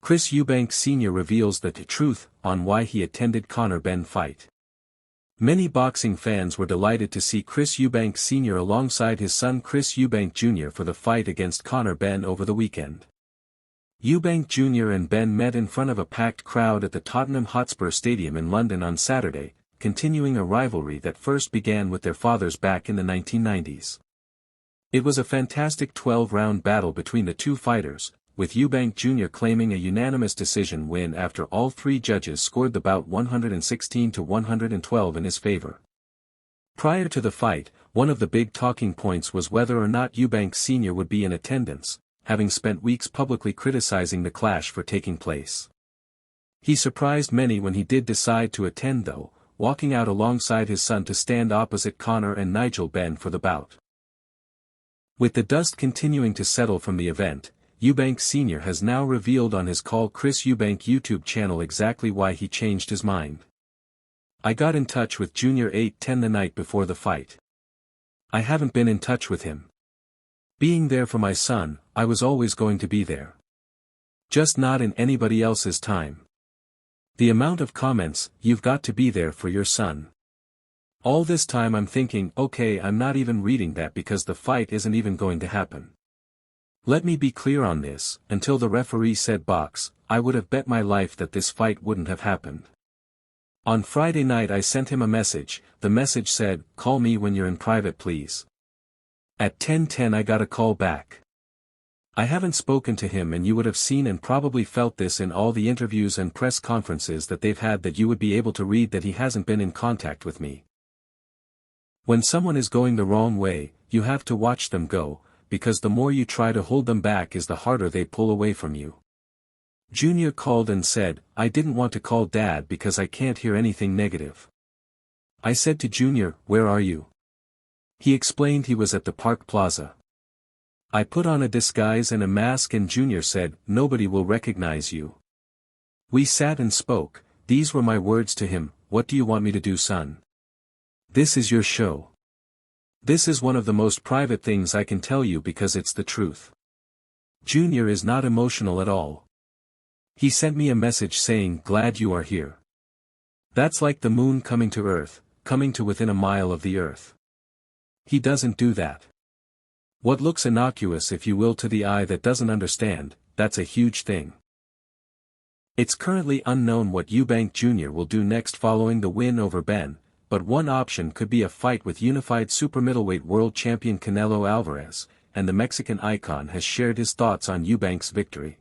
Chris Eubank Sr. reveals the truth on why he attended Conor Benn fight. Many boxing fans were delighted to see Chris Eubank Sr. alongside his son Chris Eubank Jr. for the fight against Conor Benn over the weekend. Eubank Jr. and Benn met in front of a packed crowd at the Tottenham Hotspur Stadium in London on Saturday, continuing a rivalry that first began with their fathers back in the 1990s. It was a fantastic 12-round battle between the two fighters, with Eubank Jr. claiming a unanimous decision win after all three judges scored the bout 116 to 112 in his favor. Prior to the fight, one of the big talking points was whether or not Eubank Sr. would be in attendance, having spent weeks publicly criticizing the clash for taking place. He surprised many when he did decide to attend though, walking out alongside his son to stand opposite Conor and Nigel Benn for the bout. With the dust continuing to settle from the event, Eubank Sr. has now revealed on his Call Chris Eubank YouTube channel exactly why he changed his mind. I got in touch with Junior 8-10 the night before the fight. I haven't been in touch with him. Being there for my son, I was always going to be there. Just not in anybody else's time. The amount of comments, "You've got to be there for your son." All this time I'm thinking, okay, I'm not even reading that because the fight isn't even going to happen. Let me be clear on this, until the referee said box, I would have bet my life that this fight wouldn't have happened. On Friday night I sent him a message, the message said, "Call me when you're in private please." At 10:10 I got a call back. I haven't spoken to him and you would have seen and probably felt this in all the interviews and press conferences that they've had that you would be able to read that he hasn't been in contact with me. When someone is going the wrong way, you have to watch them go, because the more you try to hold them back is the harder they pull away from you. Junior called and said, "I didn't want to call Dad because I can't hear anything negative." I said to Junior, "Where are you?" He explained he was at the Park Plaza. I put on a disguise and a mask and Junior said, "Nobody will recognize you." We sat and spoke, these were my words to him, "What do you want me to do, son? This is your show. This is one of the most private things I can tell you because it's the truth." Junior is not emotional at all. He sent me a message saying, "Glad you are here." That's like the moon coming to Earth, coming to within a mile of the Earth. He doesn't do that. What looks innocuous if you will to the eye that doesn't understand, that's a huge thing. It's currently unknown what Eubank Jr. will do next following the win over Benn, but one option could be a fight with unified super middleweight world champion Canelo Alvarez, and the Mexican icon has shared his thoughts on Eubank's victory.